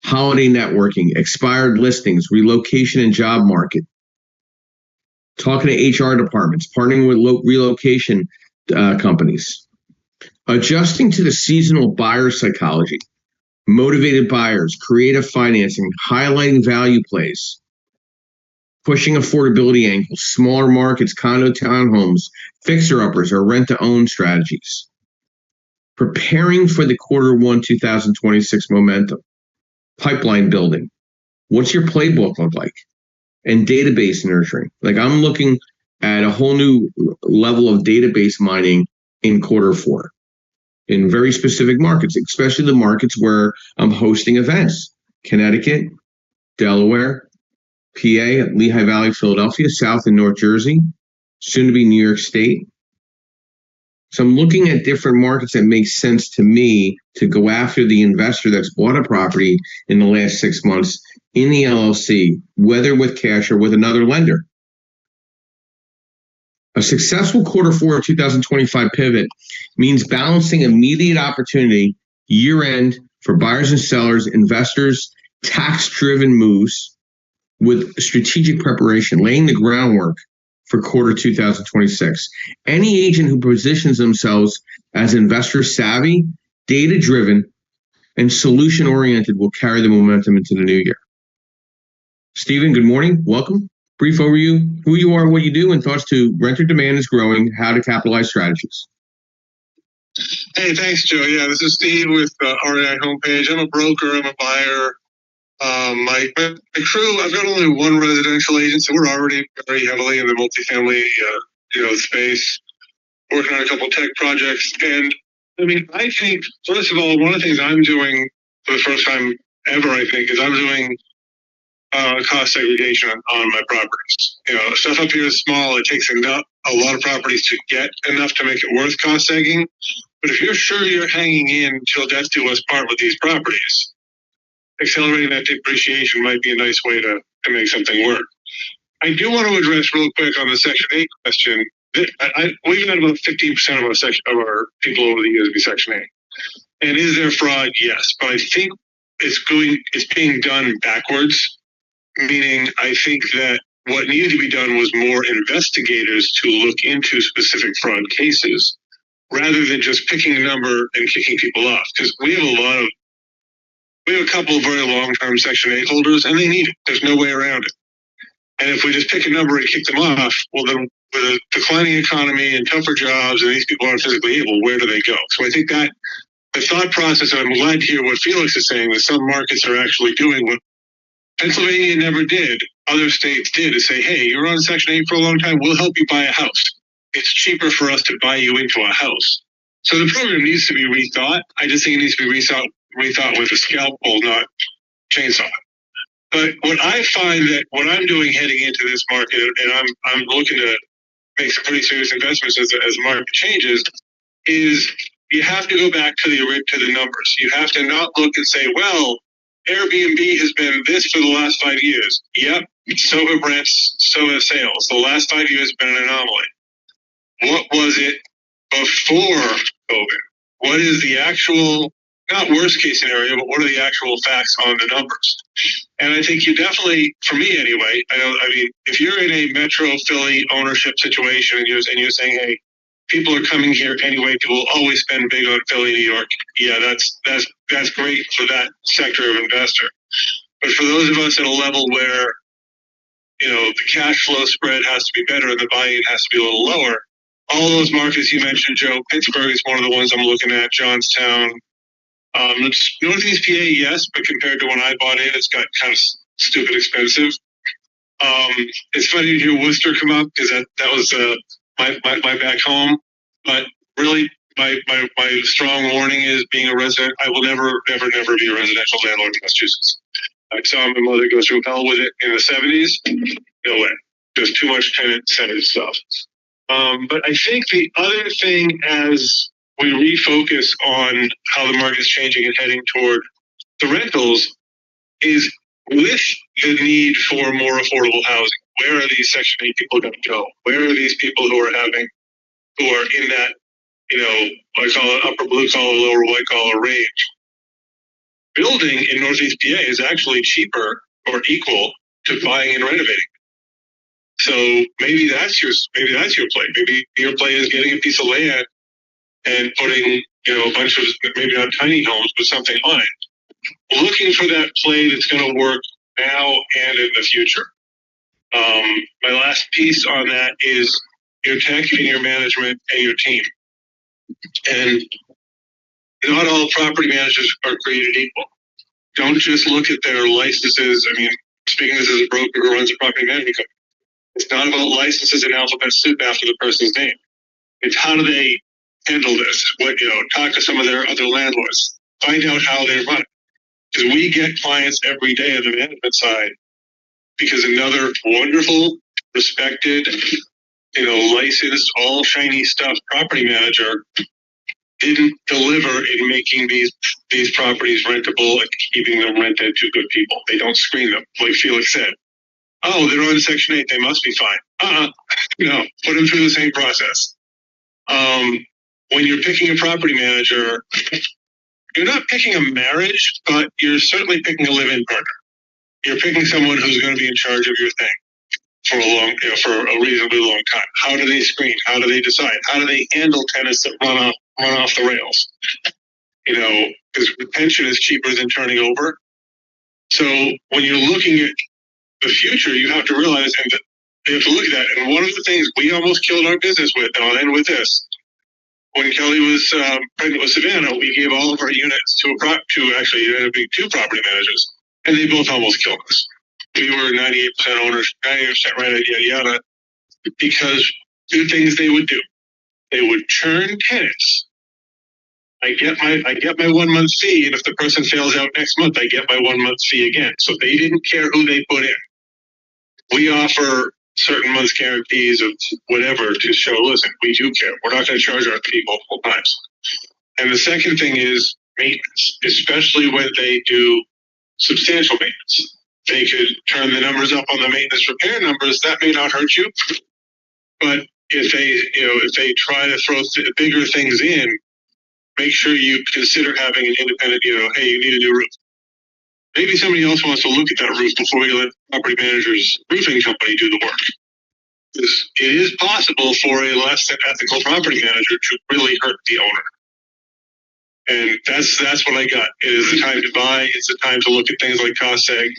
holiday networking, expired listings, relocation and job market. Talking to HR departments, partnering with relocation companies. Adjusting to the seasonal buyer psychology. Motivated buyers, creative financing, highlighting value plays, pushing affordability angles, smaller markets, condo townhomes, fixer-uppers, or rent-to-own strategies. Preparing for the quarter 1 2026 momentum. Pipeline building. What's your playbook look like? And database nurturing. Like, I'm looking at a whole new level of database mining in quarter 4. In very specific markets, especially the markets where I'm hosting events. Connecticut, Delaware, PA, Lehigh Valley, Philadelphia, South and North Jersey, soon to be New York State. So I'm looking at different markets that make sense to me to go after the investor that's bought a property in the last 6 months in the LLC, whether with cash or with another lender. A successful quarter 4 2025 pivot means balancing immediate opportunity, year-end for buyers and sellers, investors, tax-driven moves with strategic preparation, laying the groundwork for quarter 2026. Any agent who positions themselves as investor savvy, data-driven, and solution-oriented will carry the momentum into the new year. Stephen, good morning. Welcome. Brief overview, who you are, what you do, and thoughts to renter demand is growing, how to capitalize strategies. Hey, thanks, Joe. Yeah, this is Steve with REI Homepage. I'm a broker. I'm a buyer. My crew, I've got only one residential agent, so we're already very heavily in the multifamily, space, working on a couple tech projects. And I mean, I think, first of all, one of the things I'm doing for the first time ever, I think, is I'm doing cost segregation on my properties. Stuff up here is small. It takes a lot of properties to get enough to make it worth cost segging. But if you're sure you're hanging in till death do us part with these properties, accelerating that depreciation might be a nice way to make something work. I do want to address real quick on the Section 8 question. we've had about 15% of our people over the years be Section 8. And is there fraud? Yes, but I think it's being done backwards. Meaning, I think that what needed to be done was more investigators to look into specific fraud cases, rather than just picking a number and kicking people off. Because we have a couple of very long-term Section 8 holders, and they need it. There's no way around it. And if we just pick a number and kick them off, well, then with a declining economy and tougher jobs, and these people aren't physically able, where do they go? So I think that the thought process, and I'm glad to hear what Felix is saying, that some markets are actually doing what Pennsylvania never did, other states did, is say, hey, you're on Section 8 for a long time, we'll help you buy a house. It's cheaper for us to buy you into a house. So the program needs to be rethought. I just think it needs to be rethought with a scalpel, not chainsaw. But what I find that what I'm doing heading into this market, and I'm looking to make some pretty serious investments as the market changes, is you have to go back to the numbers. You have to not look and say, well, Airbnb has been this for the last 5 years. Yep, so have rents, so have sales. The last 5 years have been an anomaly. What was it before COVID? What is the actual, not worst case scenario, but what are the actual facts on the numbers? And I think you definitely, for me anyway, if you're in a Metro Philly ownership situation and you're saying, hey, people are coming here anyway, people will always spend big on Philly, New York. Yeah, that's great for that sector of investor. But for those of us at a level where, the cash flow spread has to be better and the buy-in has to be a little lower, all those markets you mentioned, Joe, Pittsburgh is one of the ones I'm looking at, Johnstown. Northeast PA, yes, but compared to when I bought in, it's got kind of stupid expensive. It's funny to hear Worcester come up because that was my back home. But really, my strong warning is being a resident. I will never be a residential landlord in Massachusetts. I saw my mother go through hell with it in the 70s. No way. There's too much tenant incentive stuff. But I think the other thing, as we refocus on how the market is changing and heading toward the rentals, is with the need for more affordable housing. Where are these Section 8 people going to go? Where are these people who are in that, I call it upper blue collar, lower white collar range? Building in Northeast PA is actually cheaper or equal to buying and renovating. So maybe that's your play. Maybe your play is getting a piece of land and putting, a bunch of, maybe not tiny homes, but something on it. Looking for that play that's going to work now and in the future. My last piece on that is your tech and your management and your team. And not all property managers are created equal. Don't just look at their licenses. Speaking this as a broker who runs a property management company, it's not about licenses and alphabet soup after the person's name. It's how do they handle this? Talk to some of their other landlords. Find out how they run it. Because we get clients every day on the management side because another wonderful, respected, licensed, all shiny stuff property manager didn't deliver in making these properties rentable and keeping them rented to good people. They don't screen them, like Felix said. Oh, they're on Section 8, they must be fine. No, put them through the same process. When you're picking a property manager, you're not picking a marriage, but you're certainly picking a live-in partner. You're picking someone who's going to be in charge of your thing for a reasonably long time. How do they screen? How do they decide? How do they handle tenants that run off the rails? Because retention is cheaper than turning over. So when you're looking at the future, you have to realize and you have to look at that. And one of the things we almost killed our business with, and I'll end with this. When Kelly was pregnant with Savannah, we gave all of our units to actually it ended up being 2 property managers, and they both almost killed us. We were 98% owners, 98% rented, yada yada, because 2 things they would do: they would churn tenants. I get my 1 month fee, and if the person fails out next month, I get my 1 month fee again. So they didn't care who they put in. We offer certain months guarantees of whatever to show, listen, we do care. We're not going to charge our people full times. And the second thing is maintenance, especially when they do substantial maintenance. They could turn the numbers up on the maintenance repair numbers. That may not hurt you, but if they try to throw bigger things in, make sure you consider having an independent, hey, you need a new roof. Maybe somebody else wants to look at that roof before you let the property manager's roofing company do the work. It is possible for a less than ethical property manager to really hurt the owner. And that's what I got. It is the time to buy. It's the time to look at things like cost seg.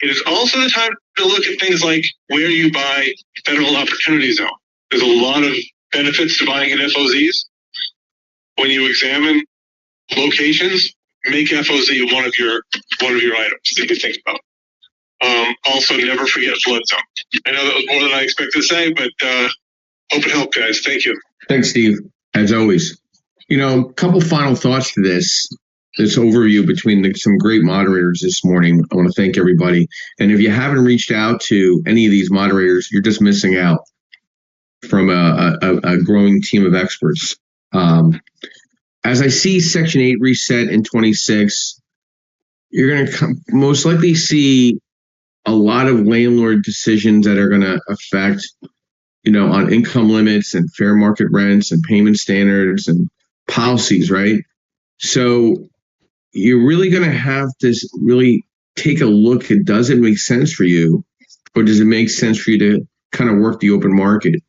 It is also the time to look at things like where you buy federal opportunity zone. There's a lot of benefits to buying in FOZs. When you examine locations, make FOZ one of your items that you think about. Also, never forget flood zone. I know that was more than I expected to say, but hope it helped, guys. Thank you. Thanks, Steve. As always. A couple final thoughts to this overview between some great moderators this morning. I want to thank everybody. And if you haven't reached out to any of these moderators, you're just missing out from a growing team of experts. As I see Section 8 reset in 26, you're going to most likely see a lot of landlord decisions that are going to affect, on income limits and fair market rents and payment standards and policies, right? So you're really going to have to really take a look at, does it make sense for you, or does it make sense for you to kind of work the open market?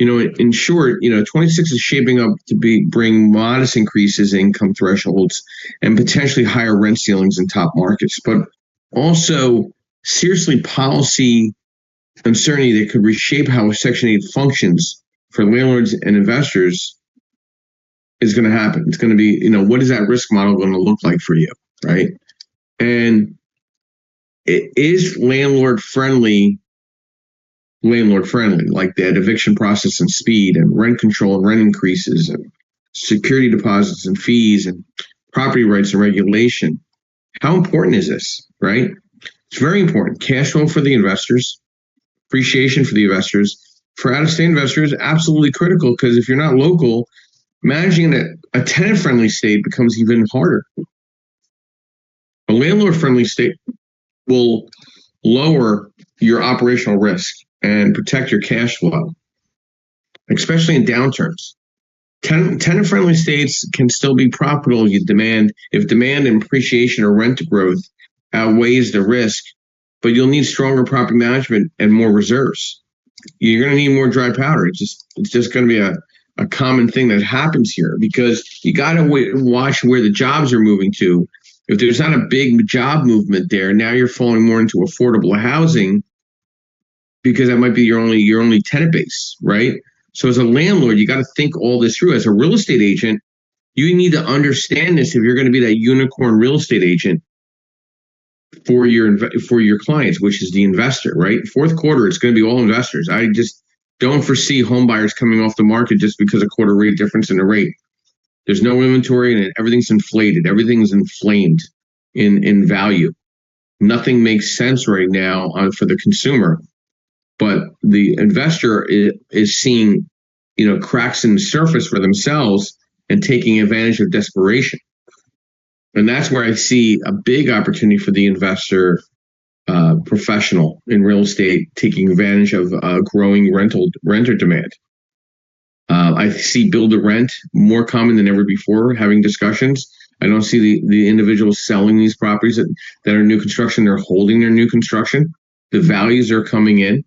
In short, 26 is shaping up to bring modest increases in income thresholds and potentially higher rent ceilings in top markets, but also seriously policy uncertainty that could reshape how Section 8 functions for landlords and investors is going to happen. It's going to be, what is that risk model going to look like for you, right? And it is landlord friendly, like that eviction process and speed and rent control and rent increases and security deposits and fees and property rights and regulation. How important is this, right? It's very important. Cash flow for the investors, appreciation for the investors. For out-of-state investors, absolutely critical, because if you're not local, managing a tenant-friendly state becomes even harder. A landlord-friendly state will lower your operational risk and protect your cash flow, especially in downturns. Tenant-friendly states can still be profitable if demand and appreciation or rent growth outweighs the risk, but you'll need stronger property management and more reserves. You're going to need more dry powder. It's just going to be a common thing that happens here, because you got to watch where the jobs are moving to. If there's not a big job movement there, now you're falling more into affordable housing, because that might be your only tenant base, right? So as a landlord, you got to think all this through. As a real estate agent, you need to understand this if you're going to be that unicorn real estate agent for your clients, which is the investor, right? Fourth quarter, it's going to be all investors. I just don't foresee home buyers coming off the market just because of quarter rate difference in the rate. There's no inventory and everything's inflated. Everything's inflamed in value. Nothing makes sense right now for the consumer, but the investor is seeing, cracks in the surface for themselves and taking advantage of desperation. And that's where I see a big opportunity for the investor professional in real estate taking advantage of growing renter demand. I see build to rent more common than ever before, having discussions. I don't see the individuals selling these properties that are new construction. They're holding their new construction. The values are coming in,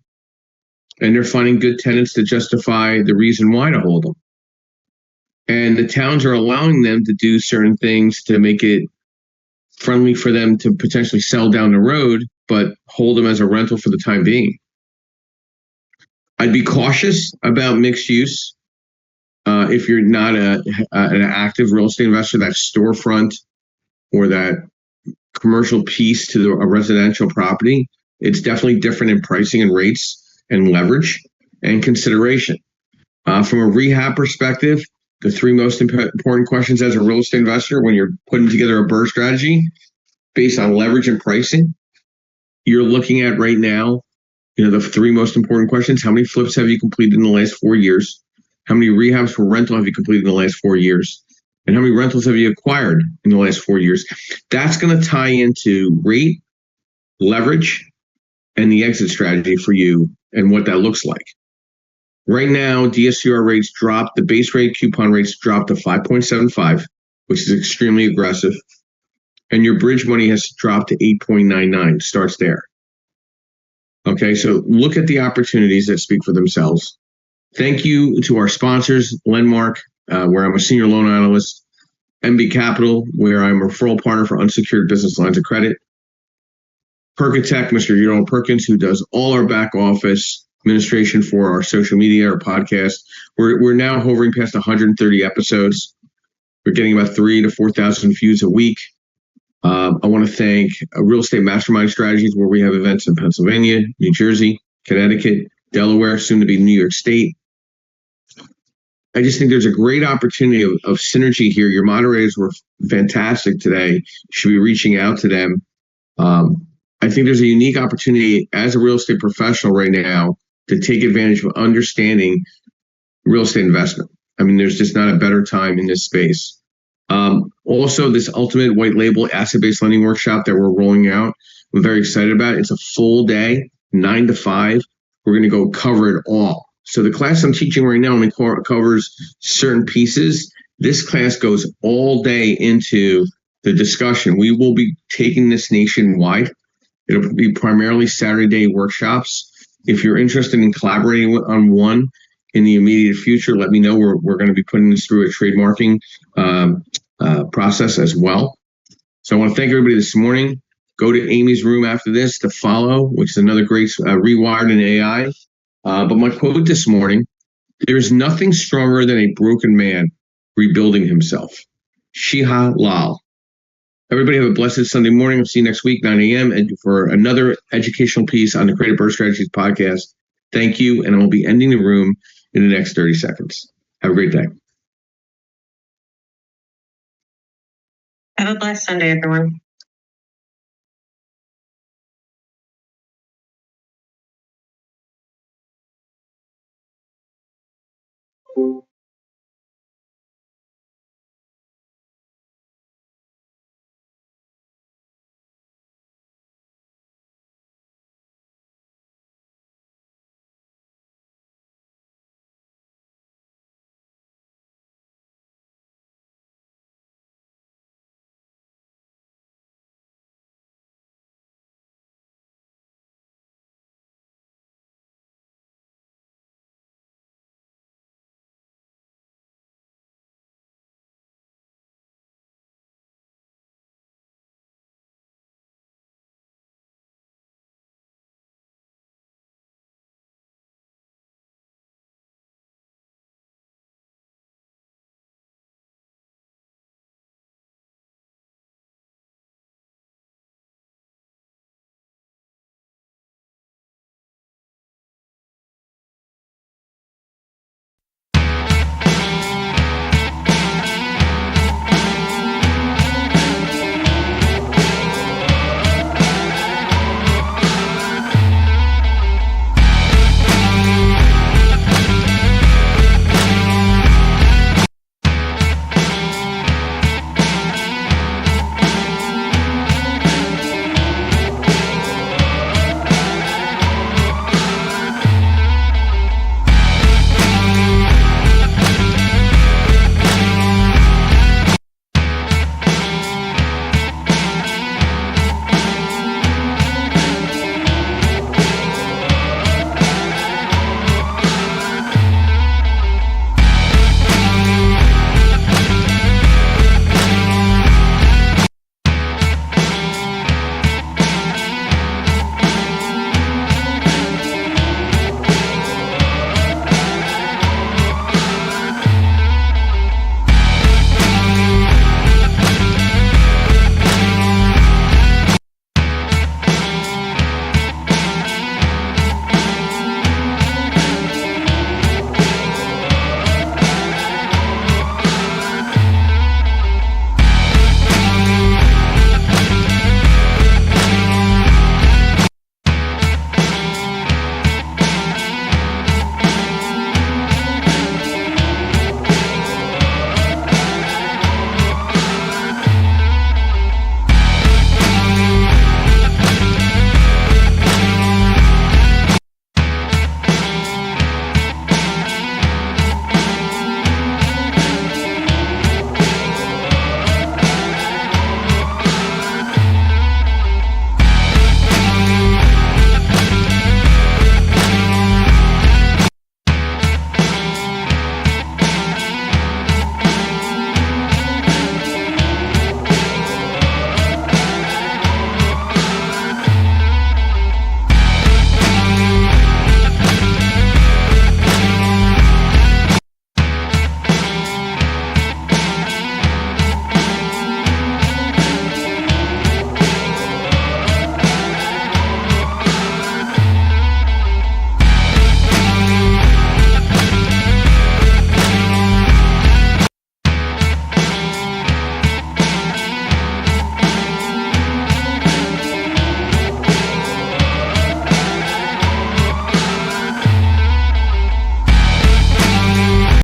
and they're finding good tenants to justify the reason why to hold them. And the towns are allowing them to do certain things to make it friendly for them to potentially sell down the road, but hold them as a rental for the time being. I'd be cautious about mixed use. If you're not an active real estate investor, that storefront or that commercial piece to a residential property, it's definitely different in pricing and rates and leverage and consideration. From a rehab perspective, the three most important questions as a real estate investor when you're putting together a BRRRR strategy based on leverage and pricing, you're looking at right now, the three most important questions: how many flips have you completed in the last 4 years? How many rehabs for rental have you completed in the last 4 years? And how many rentals have you acquired in the last 4 years? That's going to tie into rate, leverage, and the exit strategy for you and what that looks like. Right now, DSCR rates dropped. The base rate coupon rates dropped to 5.75, which is extremely aggressive. And your bridge money has dropped to 8.99. Starts there. Okay, so look at the opportunities that speak for themselves. Thank you to our sponsors, Lenmark, where I'm a senior loan analyst, MB Capital, where I'm a referral partner for unsecured business lines of credit, Perkatech, Mr. Euro Perkins, who does all our back office administration for our social media, our podcast. We're now hovering past 130 episodes. We're getting about 3,000 to 4,000 views a week. I want to thank Real Estate Mastermind Strategies, where we have events in Pennsylvania, New Jersey, Connecticut, Delaware, soon to be New York State. I just think there's a great opportunity of synergy here. Your moderators were fantastic today. You should be reaching out to them. I think there's a unique opportunity as a real estate professional right now to take advantage of understanding real estate investment. I mean, there's just not a better time in this space. Also, this ultimate white label asset-based lending workshop that we're rolling out, I'm very excited about it. It's a full day, 9 to 5. We're going to go cover it all. So the class I'm teaching right now only covers certain pieces. This class goes all day into the discussion. We will be taking this nationwide. It'll be primarily Saturday day workshops. If you're interested in collaborating on one in the immediate future, let me know. We're going to be putting this through a trademarking process as well. So I want to thank everybody this morning. Go to Amy's room after this to follow, which is another great Rewired in AI. But my quote this morning, there's nothing stronger than a broken man rebuilding himself. Shiha Lal. Everybody have a blessed Sunday morning. I'll see you next week, 9 a.m. and for another educational piece on the Creative Birth Strategies podcast. Thank you, and I will be ending the room in the next 30 seconds. Have a great day. Have a blessed Sunday, everyone.